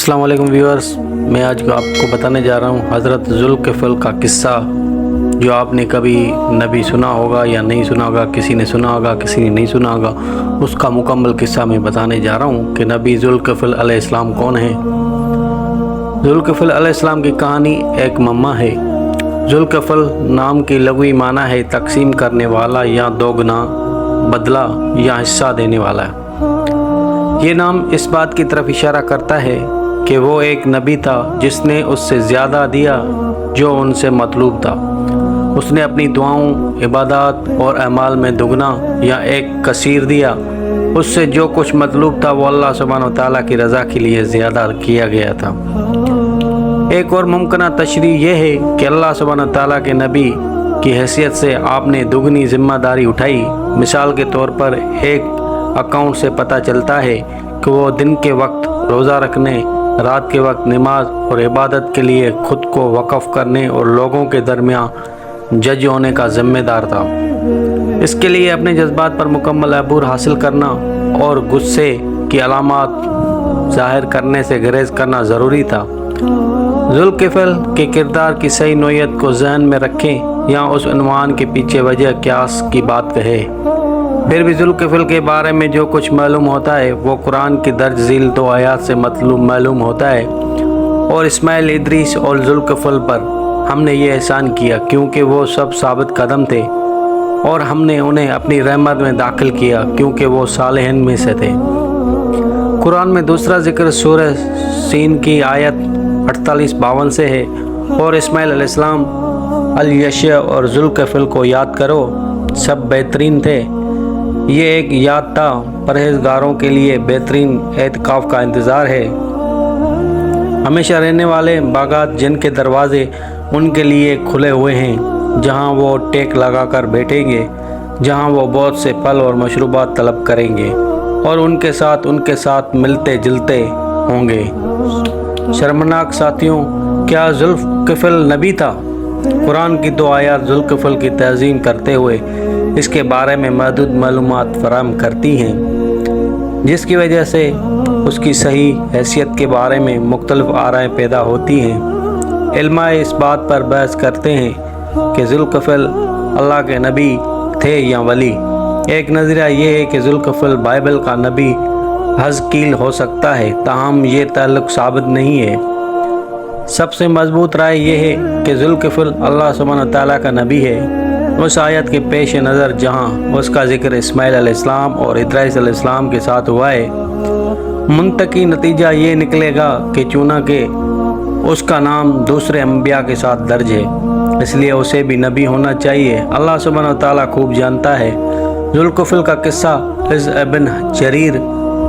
अस्सलाम वालेकुम व्यूअर्स, मैं आज आपको बताने जा रहा हूँ हज़रत ज़ुल्क़िफ़ल का किस्सा, जो आपने कभी नबी सुना होगा या नहीं सुना होगा। किसी ने सुना होगा, किसी ने नहीं सुना होगा। उसका मुकम्मल किस्सा मैं बताने जा रहा हूँ कि नबी ज़ुल्क़िफ़ल अलैहिस्सलाम कौन है। ज़ुल्क़िफ़ल अलैहिस्सलाम की कहानी एक मम्मा है। ज़ुल्क़िफ़ल नाम की लग़वी माना है तक़सीम करने वाला या दोगुना बदला या हिस्सा देने वाला। ये नाम इस बात की तरफ इशारा करता है कि वो एक नबी था जिसने उससे ज़्यादा दिया जो उनसे मतलूब था। उसने अपनी दुआओं, इबादत और अमाल में दुगना या एक कसीर दिया। उससे जो कुछ मतलूब था वो अल्लाह सुब्हानहू व तआला की रज़ा के लिए ज़्यादा किया गया था। एक और मुमकिन तशरीह यह है कि अल्लाह सुब्हानहू व तआला के नबी की हैसियत से आपने दुगनी ज़िम्मेदारी उठाई। मिसाल के तौर पर एक अकाउंट से पता चलता है कि वो दिन के वक्त रोज़ा रखने, रात के वक्त नमाज और इबादत के लिए ख़ुद को वक़फ़ करने और लोगों के दरमियान जज होने का ज़िम्मेदार था। इसके लिए अपने जज्बात पर मुकम्मल अबूर हासिल करना और गुस्से की अलामात ज़ाहिर करने से गुरेज़ करना ज़रूरी था। ज़ुल्क़िफ़ल के किरदार की सही नोयत को ज़हन में रखें या उस उन्वान के पीछे वजह क़यास की बात कहें। फिर भी ज़ुल्क़िफ़ल के बारे में जो कुछ मालूम होता है वो कुरान की दर्ज झील 2 आयात से मालूम होता है। और इस्माइल, इदरीस और ज़ुल्क़िफ़ल पर हमने ये एहसान किया क्योंकि वो सब साबित कदम थे, और हमने उन्हें अपनी रहमत में दाखिल किया क्योंकि वो सालिहीन में से थे। कुरान में दूसरा ज़िक्र सूरह सीन की आयत 48-52 से है। और इस्माइल अलैहिस्सलाम, अल-यशा और ज़ुल्क़िफ़ल को याद करो, सब बेहतरीन थे। ये एक याद था परहेज़गारों के लिए बेहतरीन एतकाफ़ का इंतज़ार है। हमेशा रहने वाले बागात जिनके दरवाज़े उनके लिए खुले हुए हैं, जहाँ वो टेक लगा कर बैठेंगे, जहाँ वो बहुत से फल और मशरूबात तलब करेंगे और उनके साथ मिलते जुलते होंगे। शर्मनाक साथियों, क्या ज़ुल्क़िफ़ल नबी था? कुरान की 2 आयत ज़ुल्क़िफ़ल की तज़ीम करते हुए इसके बारे में महदूद मालूमात फराहम करती हैं, जिसकी वजह से उसकी सही हैसियत के बारे में मुख्तलिफ आराएँ पैदा होती हैं। इल्माए इस बात पर बहस करते हैं कि ज़ुल्क़िफ़ल अल्लाह के नबी थे या वली। एक नज़रिया ये है कि ज़ुल्क़िफ़ल बाइबल का नबी हज़कील हो सकता है, ताहम ये ताल्लुक़ साबित नहीं है। सबसे मजबूत राय यह है कि ज़ुल्क़िफ़ल अल्लाह सुब्हानहू व तआला का नबी है। उस आयत के पेश नज़र जहाँ उसका ज़िक्र इस्माइल अलैहिस्सलाम और इदरीस अलैहिस्सलाम के साथ हुआ है, मुंतकी नतीजा ये निकलेगा कि चूँकि उसका नाम दूसरे अंबिया के साथ दर्ज है, इसलिए उसे भी नबी होना चाहिए। अल्लाह सुब्हानहू व तआला खूब जानता है। ज़ुल्क़िफ़ल का किस्सा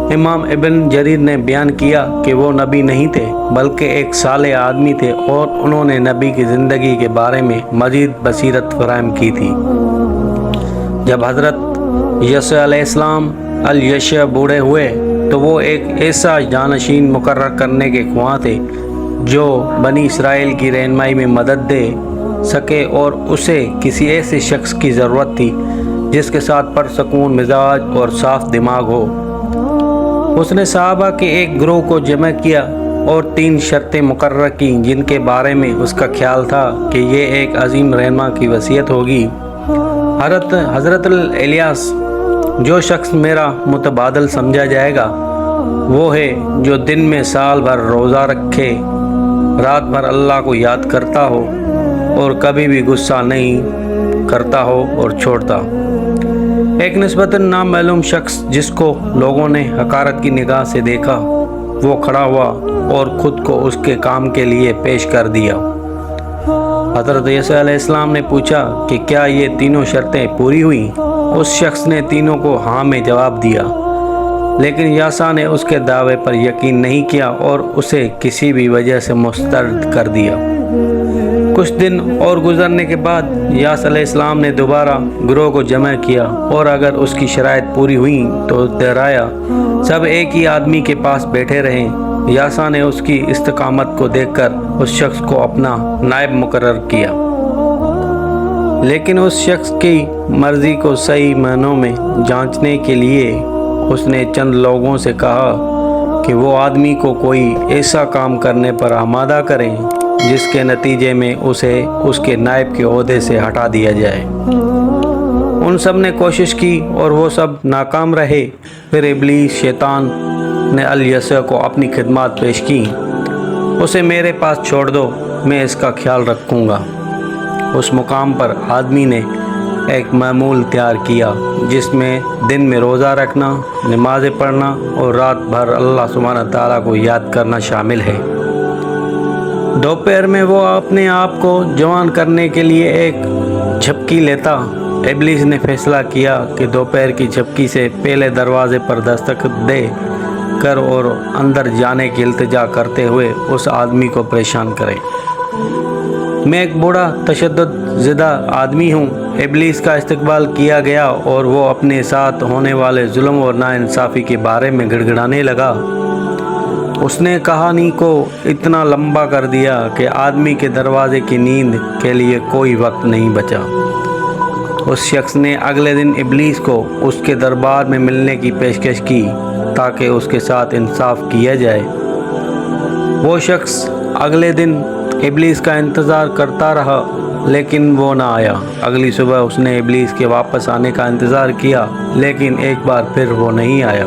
इमाम इब्न जरीर ने बयान किया कि वो नबी नहीं थे बल्कि एक सालेह आदमी थे, और उन्होंने नबी की ज़िंदगी के बारे में मज़ीद बसीरत फराहम की थी। जब हज़रत यसूह अलैहिस्सलाम अल-यशा बूढ़े हुए तो वो एक ऐसा जानशीन मुकर्रर करने के ख्वाह थे जो बनी इसराइल की रहनुमाई में मदद दे सके, और उसे किसी ऐसे शख्स की ज़रूरत थी जिसके साथ पुरसकून मिजाज और साफ़ दिमाग हो। उसने सहाबा के एक ग्रोह को जमा किया और 3 शर्तें मुकर्रर की जिनके बारे में उसका ख्याल था कि ये एक अजीम रहनुमा की वसीयत होगी। हज़रत इलियास, जो शख्स मेरा मुतबादल समझा जाएगा वो है जो दिन में साल भर रोज़ा रखे, रात भर अल्लाह को याद करता हो और कभी भी गुस्सा नहीं करता हो और छोड़ता। एक निस्बतन नामालूम शख्स जिसको लोगों ने हकारत की निगाह से देखा, वो खड़ा हुआ और ख़ुद को उसके काम के लिए पेश कर दिया। हज़रत यसूह अलैहिस्सलाम ने पूछा कि क्या ये तीनों शर्तें पूरी हुई? उस शख्स ने तीनों को हाँ में जवाब दिया, लेकिन यासा ने उसके दावे पर यकीन नहीं किया और उसे किसी भी वजह से मुस्तरद कर दिया। कुछ दिन और गुजरने के बाद यास अलैहिस्सलाम ने दोबारा ग्रोह को जमा किया, और अगर उसकी शराइत पूरी हुई तो दोहराया। सब एक ही आदमी के पास बैठे रहे। यासा ने उसकी इस्तकामत को देखकर उस शख्स को अपना नायब मुकर्रर किया, लेकिन उस शख्स की मर्ज़ी को सही मायनों में जांचने के लिए उसने चंद लोगों से कहा کہ وہ آدمی کو کوئی ایسا کام کرنے پر آمادہ کریں جس کے نتیجے میں اسے اس کے نائب کے عہدے سے ہٹا دیا جائے۔ ان سب نے کوشش کی اور وہ سب ناکام رہے۔ پھر ابلیس شیطان نے الیسع کو اپنی خدمات پیش کی۔ اسے میرے پاس چھوڑ دو، میں اس کا خیال رکھوں گا۔ اس مقام پر آدمی نے ایک معمول تیار کیا جس میں دن میں روزہ رکھنا، نمازیں پڑھنا اور رات بھر اللہ سبحانہ تعالیٰ کو یاد کرنا شامل ہے۔ دوپہر میں وہ اپنے آپ کو جوان کرنے کے لیے ایک جھپکی لیتا۔ ابلیس نے فیصلہ کیا کہ دوپہر کی جھپکی سے پہلے دروازے پر دستک دے کر اور اندر جانے کی التجا کرتے ہوئے اس آدمی کو پریشان کرے۔ میں ایک بوڑھا تشدد زدہ آدمی ہوں۔ ابلیس کا استقبال کیا گیا اور وہ اپنے ساتھ ہونے والے ظلم اور ناانصافی کے بارے میں گڑ گڑانے لگا۔ اس نے کہانی کو اتنا لمبا کر دیا کہ آدمی کے دروازے کی نیند کے لیے کوئی وقت نہیں بچا۔ اس شخص نے اگلے دن ابلیس کو اس کے دربار میں ملنے کی پیشکش کی تاکہ اس کے ساتھ انصاف کیا جائے۔ وہ شخص اگلے دن ابلیس کا انتظار کرتا رہا لیکن وہ نہ آیا۔ اگلی صبح اس نے ابلیس کے واپس آنے کا انتظار کیا لیکن ایک بار پھر وہ نہیں آیا۔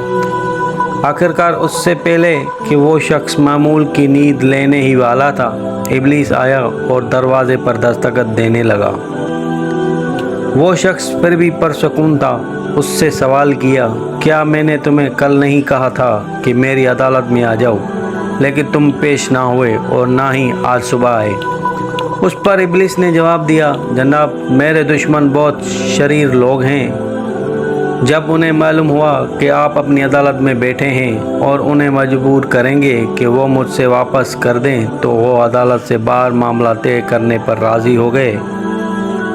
آخرکار اس سے پہلے کہ وہ شخص معمول کی نیند لینے ہی والا تھا، ابلیس آیا اور دروازے پر دستک دینے لگا۔ وہ شخص پھر بھی پرسکون تھا۔ اس سے سوال کیا، کیا میں نے تمہیں کل نہیں کہا تھا کہ میری عدالت میں آ جاؤ؟ لیکن تم پیش نہ ہوئے اور نہ ہی آج صبح آئے۔ اس پر ابلیس نے جواب دیا، جناب میرے دشمن بہت شریر لوگ ہیں۔ جب انہیں معلوم ہوا کہ آپ اپنی عدالت میں بیٹھے ہیں اور انہیں مجبور کریں گے کہ وہ مجھ سے واپس کر دیں تو وہ عدالت سے باہر معاملہ طے کرنے پر راضی ہو گئے،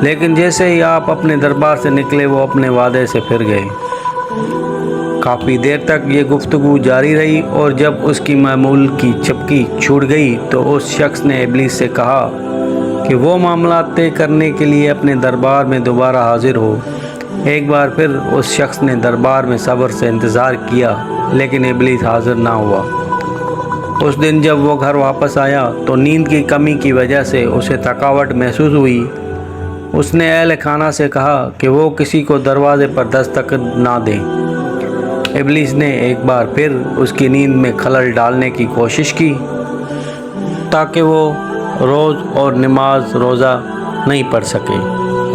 لیکن جیسے ہی آپ اپنے دربار سے نکلے وہ اپنے وعدے سے پھر گئے۔ کافی دیر تک یہ گفتگو جاری رہی اور جب اس کی معمول کی چپکی چھوٹ گئی تو اس شخص نے ابلیس سے کہا کہ وہ معاملات طے کرنے کے لیے اپنے دربار میں دوبارہ حاضر ہو۔ ایک بار پھر اس شخص نے دربار میں صبر سے انتظار کیا لیکن ابلیس حاضر نہ ہوا۔ اس دن جب وہ گھر واپس آیا تو نیند کی کمی کی وجہ سے اسے تھکاوٹ محسوس ہوئی۔ اس نے اہل خانہ سے کہا کہ وہ کسی کو دروازے پر دستک نہ دیں۔ ابلیس نے ایک بار پھر اس کی نیند میں خلل ڈالنے کی کوشش کی تاکہ وہ روز اور نماز روزہ نہیں پڑھ سکے،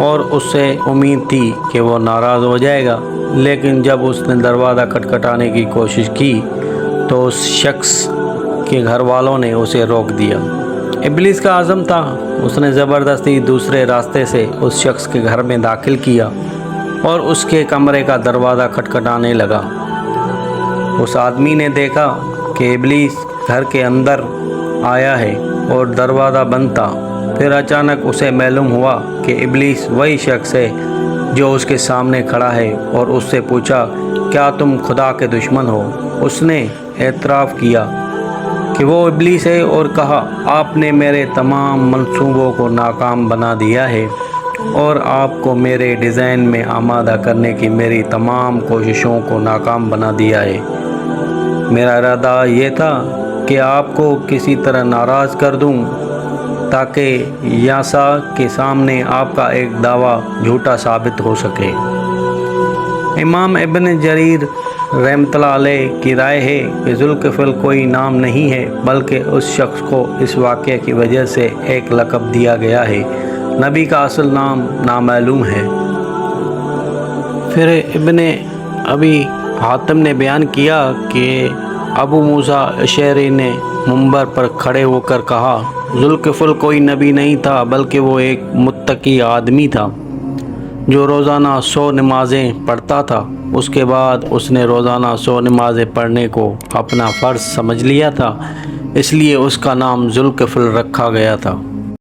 اور اس سے امید تھی کہ وہ ناراض ہو جائے گا، لیکن جب اس نے دروازہ کھٹکھٹانے کی کوشش کی تو اس شخص کے گھر والوں نے اسے روک دیا۔ ابلیس کا عزم تھا، اس نے زبردستی دوسرے راستے سے اس شخص کے گھر میں داخل کیا اور اس کے کمرے کا دروازہ کھٹکھٹانے لگا۔ اس آدمی نے دیکھا کہ ابلیس گھر کے اندر آیا ہے اور دروازہ بند تھا۔ پھر اچانک اسے معلوم ہوا کہ ابلیس وہی شخص ہے جو اس کے سامنے کھڑا ہے اور اس سے پوچھا، کیا تم خدا کے دشمن ہو؟ اس نے اعتراف کیا کہ وہ ابلیس ہے اور کہا، آپ نے میرے تمام منصوبوں کو ناکام بنا دیا ہے اور آپ کو میرے ڈیزائن میں آمادہ کرنے کی میری تمام کوششوں کو ناکام بنا دیا ہے۔ میرا ارادہ یہ تھا کہ آپ کو کسی طرح ناراض کر دوں تاکہ یاسا کے سامنے آپ کا ایک دعویٰ جھوٹا ثابت ہو سکے۔ امام ابن جریر رحمۃ اللہ علیہ کی رائے ہے کہ ذوالکفل کوئی نام نہیں ہے بلکہ اس شخص کو اس واقعے کی وجہ سے ایک لقب دیا گیا ہے۔ نبی کا اصل نام نامعلوم ہے۔ پھر ابن ابی حاتم نے بیان کیا کہ ابو موسیٰ اشعری نے منبر پر کھڑے ہو کر کہا، ذوالکفل کوئی نبی نہیں تھا بلکہ وہ ایک متقی آدمی تھا جو روزانہ 100 نمازیں پڑھتا تھا۔ اس کے بعد اس نے روزانہ 100 نمازیں پڑھنے کو اپنا فرض سمجھ لیا تھا، اس لیے اس کا نام ذوالکفل رکھا گیا تھا۔